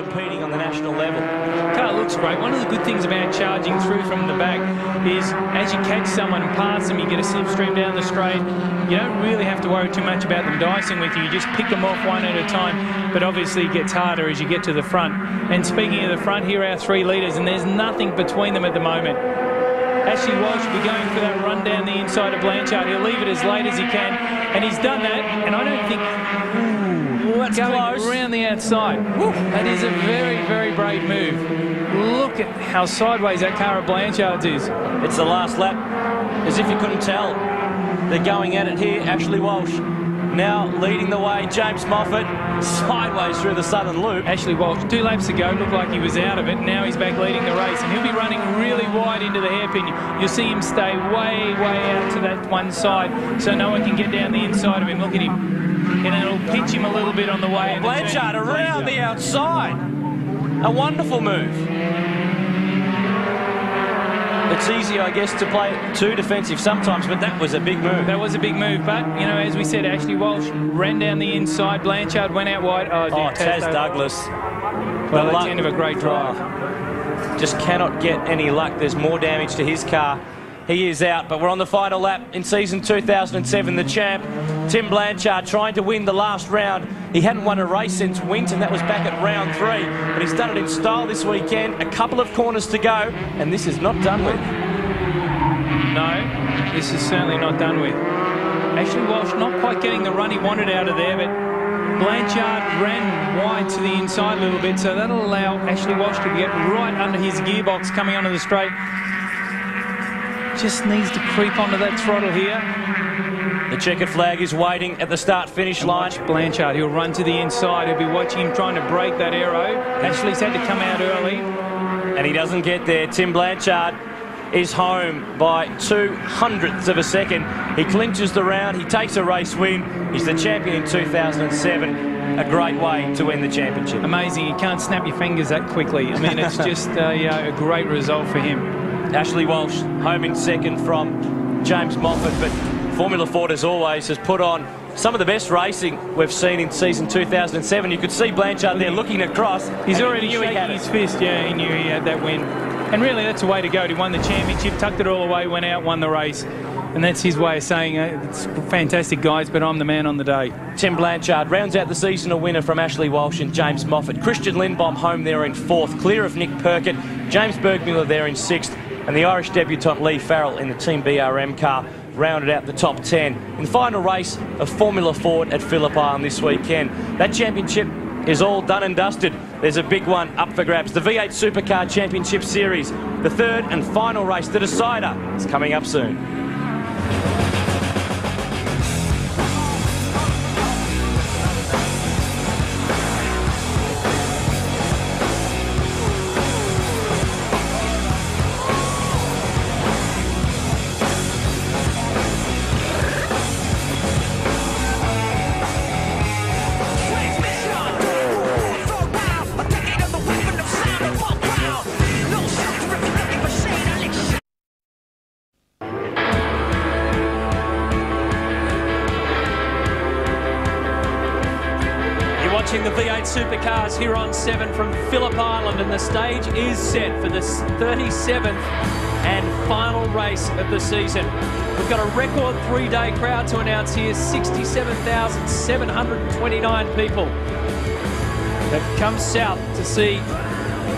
competing on the national level. Car looks great. One of the good things about charging through from the back is as you catch someone and pass them, you get a slipstream down the straight. You don't really have to worry too much about them dicing with you. You just pick them off one at a time, but obviously it gets harder as you get to the front. And speaking of the front, here are our 3 leaders, and there's nothing between them at the moment. Ashley Walsh will be going for that run down the inside of Blanchard. He'll leave it as late as he can, and he's done that, and I don't think... That's going close. Around the outside. Woo, that is a very, very brave move. Look at how sideways that car of Blanchard's is. It's the last lap, as if you couldn't tell. They're going at it here. Ashley Walsh now leading the way. James Moffat sideways through the southern loop. Ashley Walsh, 2 laps ago, looked like he was out of it. Now he's back leading the race, and he'll be running really wide into the hairpin. You'll see him stay way, way out to that one side, so no one can get down the inside of him. Look at him. And it'll pinch him a little bit on the way. Blanchard around the outside. A wonderful move. It's easy, I guess, to play too defensive sometimes, but that was a big move. That was a big move, but, you know, as we said, Ashley Walsh ran down the inside. Blanchard went out wide. Oh, Taz Douglas. Well, that's the end of a great drive. Just cannot get any luck. There's more damage to his car. He is out, but we're on the final lap in season 2007. The champ, Tim Blanchard, trying to win the last round. He hadn't won a race since Winton. That was back at round 3, but he's done it in style this weekend. A couple of corners to go, and this is not done with. No, this is certainly not done with. Ashley Walsh not quite getting the run he wanted out of there, but Blanchard ran wide to the inside a little bit, so that'll allow Ashley Walsh to get right under his gearbox coming onto the straight. Just needs to creep onto that throttle here. The checkered flag is waiting at the start-finish line. Blanchard, he'll run to the inside. He'll be watching him trying to break that aero. Ashley's had to come out early. And he doesn't get there. Tim Blanchard is home by 0.02 of a second. He clinches the round. He takes a race win. He's the champion in 2007. A great way to win the championship. Amazing. You can't snap your fingers that quickly. I mean, it's just a great result for him. Ashley Walsh home in second from James Moffat, but Formula Ford, as always, has put on some of the best racing we've seen in season 2007. You could see Blanchard there looking across. He's already shaking his fist. Yeah, he knew he had that win. And really, that's the way to go. He won the championship, tucked it all away, went out, won the race. And that's his way of saying, it's fantastic, guys, but I'm the man on the day. Tim Blanchard rounds out the seasonal winner from Ashley Walsh and James Moffat. Christian Lindbaum home there in 4th, clear of Nick Perkett. James Bergmuller there in 6th. And the Irish debutant Lee Farrell in the Team BRM car rounded out the top 10 in the final race of Formula Ford at Phillip Island this weekend. That championship is all done and dusted. There's a big one up for grabs. The V8 Supercar Championship Series, the 3rd and final race, the decider, is coming up soon. Watching the V8 Supercars here on 7 from Phillip Island, and the stage is set for the 37th and final race of the season. We've got a record 3-day crowd to announce here, 67,729 people have come south to see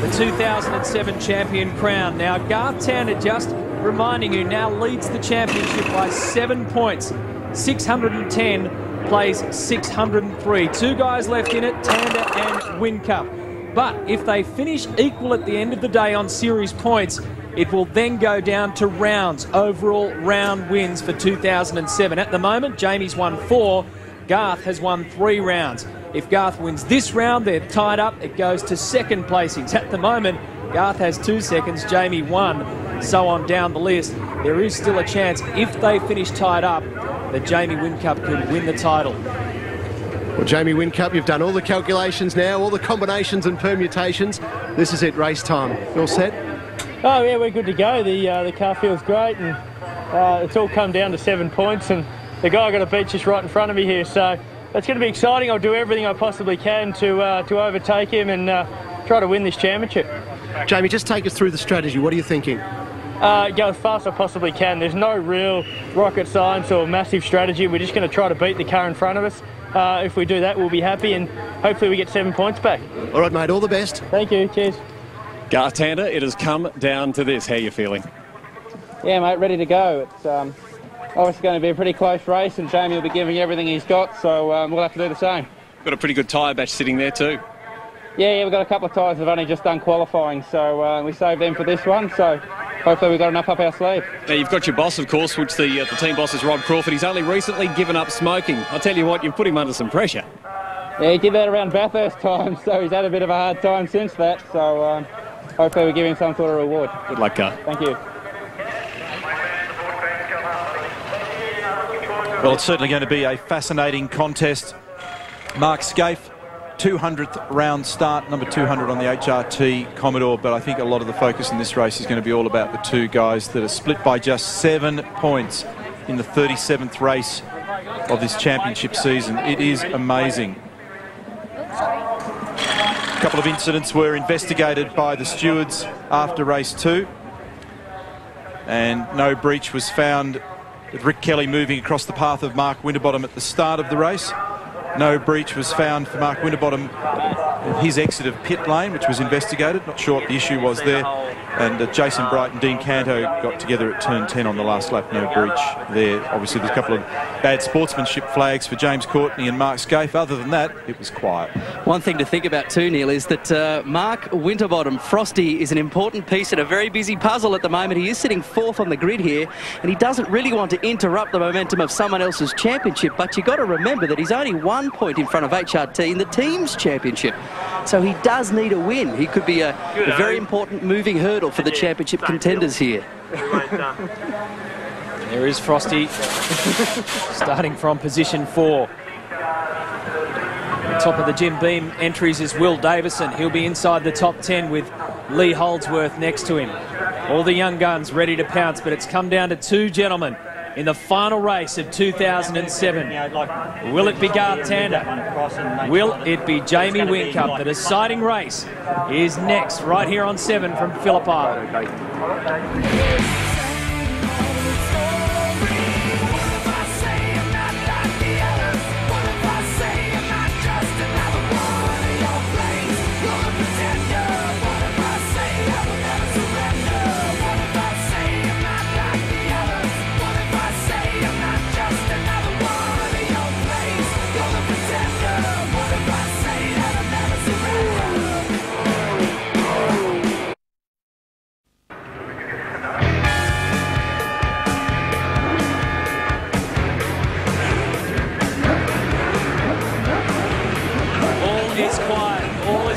the 2007 champion crowned. Now Garth Tander, just reminding you, now leads the championship by 7 points, 610 plays 603. 2 guys left in it, Tander and Whincup. But if they finish equal at the end of the day on series points, it will then go down to rounds, overall round wins for 2007. At the moment, Jamie's won 4, Garth has won 3 rounds. If Garth wins this round, they're tied up. It goes to second placings. At the moment, Garth has 2 seconds, Jamie 1, so on down the list. There is still a chance, if they finish tied up, that Jamie Whincup could win the title. Well, Jamie Whincup, you've done all the calculations now, all the combinations and permutations. This is it, race time. You all set? Oh yeah, we're good to go. The car feels great, and it's all come down to 7 points, and the guy got a beat just right in front of me here, so it's going to be exciting. I'll do everything I possibly can to overtake him and try to win this championship. Jamie, just take us through the strategy. What are you thinking? Go as fast as I possibly can. There's no real rocket science or massive strategy. We're just going to try to beat the car in front of us. If we do that, we'll be happy, and hopefully we get 7 points back. All right, mate, all the best. Thank you, cheers. Garth Tander, it has come down to this. How are you feeling? Yeah, mate, ready to go. It's obviously going to be a pretty close race, and Jamie will be giving everything he's got, so we'll have to do the same. Got a pretty good tyre batch sitting there too. Yeah, we've got a couple of tyres that have only just done qualifying, so we saved them for this one, so hopefully we've got enough up our sleeve. Now, you've got your boss, of course, which the team boss is Rob Crawford. He's only recently given up smoking. I'll tell you what, you've put him under some pressure. Yeah, he did that around Bathurst time, so he's had a bit of a hard time since that, so hopefully we give him some sort of reward. Good luck, Garth. Thank you. Well, it's certainly going to be a fascinating contest. Mark Scaife, 200th round start, number 200 on the HRT Commodore, but I think a lot of the focus in this race is going to be all about the two guys that are split by just 7 points in the 37th race of this championship season. It is amazing. A couple of incidents were investigated by the stewards after race 2, and no breach was found with Rick Kelly moving across the path of Mark Winterbottom at the start of the race. No breach was found for Mark Winterbottom in his exit of pit lane, which was investigated. Not sure what the issue was there. And Jason Bright and Dean Canto got together at turn 10 on the last lap. No breach there. Obviously, there's a couple of bad sportsmanship flags for James Courtney and Mark Scaife. Other than that, it was quiet. One thing to think about too, Neil, is that Mark Winterbottom, Frosty, is an important piece in a very busy puzzle at the moment. He is sitting 4th on the grid here, and he doesn't really want to interrupt the momentum of someone else's championship, but you've got to remember that he's only 1 point in front of HRT in the team's championship. So he does need a win. He could be a very important moving hurdle for the championship contenders here. There is Frosty, starting from position 4. Top of the Jim Beam entries is Will Davison. He'll be inside the top 10 with Lee Holdsworth next to him. All the young guns ready to pounce, but it's come down to 2 gentlemen in the final race of 2007. Will it be Garth Tander? Will it be Jamie Whincup? The deciding race is next, right here on 7 from Phillip Island.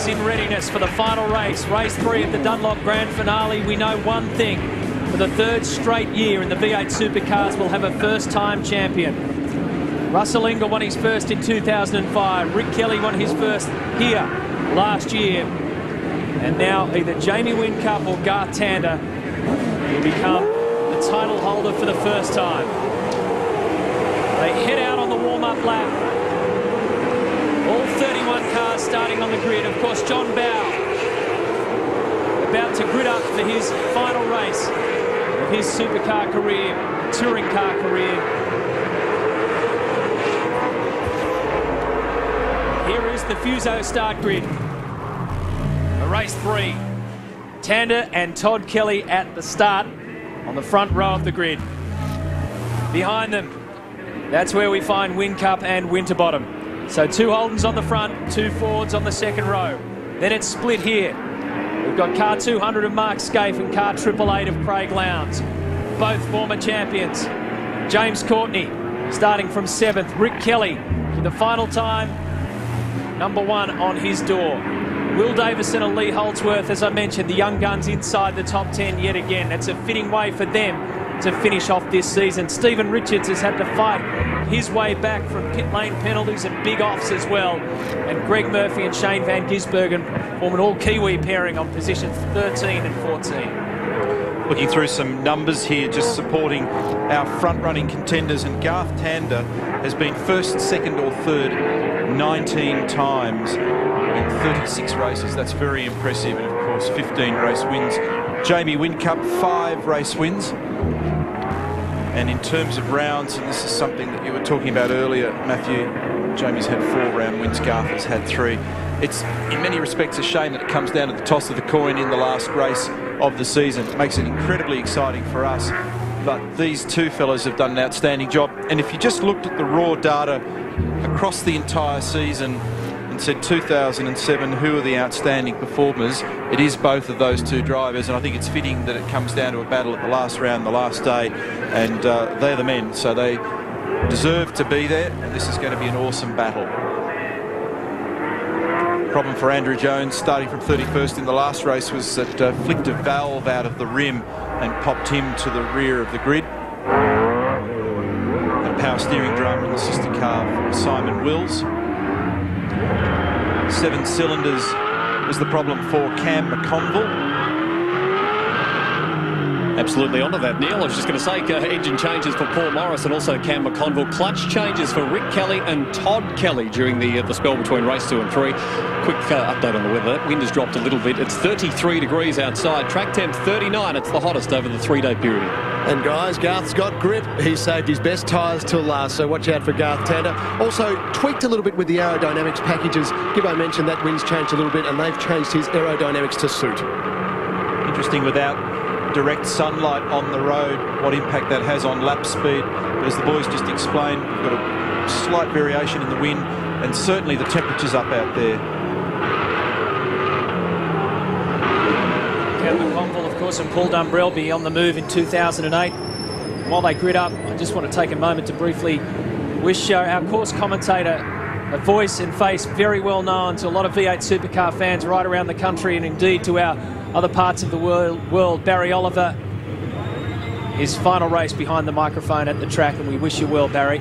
In readiness for the final race, race 3 of the Dunlop Grand Finale. We know one thing: for the 3rd straight year in the V8 Supercars, we'll have a first-time champion. Russell Ingall won his first in 2005. Rick Kelly won his first here last year. And now either Jamie Whincup or Garth Tander will become the title holder for the first time. They head out on the warm-up lap. All 31 cars starting on the grid. Of course, John Bowe about to grid up for his final race of his supercar career, touring car career. Here is the Fuso start grid. For race 3. Tander and Todd Kelly at the start on the front row of the grid. Behind them, that's where we find Whincup and Winterbottom. So 2 Holdens on the front, 2 Fords on the second row. Then it's split here. We've got car 200 of Mark Scaife and car 888 of Craig Lowndes. Both former champions. James Courtney starting from 7th. Rick Kelly for the final time, number 1 on his door. Will Davison and Lee Holdsworth, as I mentioned, the young guns inside the top 10 yet again. That's a fitting way for them to finish off this season. Stephen Richards has had to fight his way back from pit lane penalties and big offs as well. And Greg Murphy and Shane Van Gisbergen form an all-Kiwi pairing on positions 13 and 14. Looking through some numbers here, just supporting our front-running contenders, and Garth Tander has been 1st, 2nd or 3rd 19 times in 36 races. That's very impressive, and of course 15 race wins. Jamie Whincup, 5 race wins. And in terms of rounds, and this is something that you were talking about earlier, Matthew, Jamie's had 4 round wins, Garth has had 3. It's in many respects a shame that it comes down to the toss of the coin in the last race of the season. It makes it incredibly exciting for us. But these two fellas have done an outstanding job. And if you just looked at the raw data across the entire season and said 2007, who are the outstanding performers, it is both of those two drivers. And I think it's fitting that it comes down to a battle at the last round, the last day. And they're the men, so they deserve to be there. And this is going to be an awesome battle. Problem for Andrew Jones, starting from 31st in the last race, was that flicked a valve out of the rim and popped him to the rear of the grid. A power steering drum in the sister car for Simon Wills. 7 cylinders was the problem for Cam McConville. Absolutely onto that, Neil. I was just going to say engine changes for Paul Morris and also Cam McConville. Clutch changes for Rick Kelly and Todd Kelly during the spell between race 2 and 3. Quick update on the weather. That wind has dropped a little bit. It's 33 degrees outside. Track temp 39. It's the hottest over the 3-day period. And guys, Garth's got grip. He saved his best tyres till last, so watch out for Garth Tander. Also tweaked a little bit with the aerodynamics packages. Gibbo mentioned that wind's changed a little bit and they've changed his aerodynamics to suit. Interesting without direct sunlight on the road, what impact that has on lap speed. But as the boys just explained, we've got a slight variation in the wind and certainly the temperature's up out there. Cam McConville, of course, and Paul Dumbrell on the move in 2008. While they grid up, I just want to take a moment to briefly wish our course commentator, a voice and face very well known to a lot of V8 Supercar fans right around the country and indeed to our other parts of the world, Barry Oliver. His final race behind the microphone at the track, and we wish you well, Barry.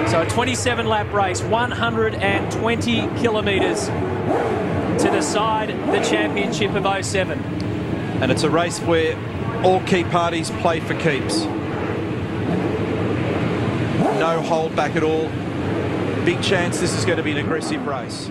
So a 27-lap race, 120 kilometres to decide the championship of 07. And it's a race where all key parties play for keeps. No hold back at all. Big chance this is going to be an aggressive race.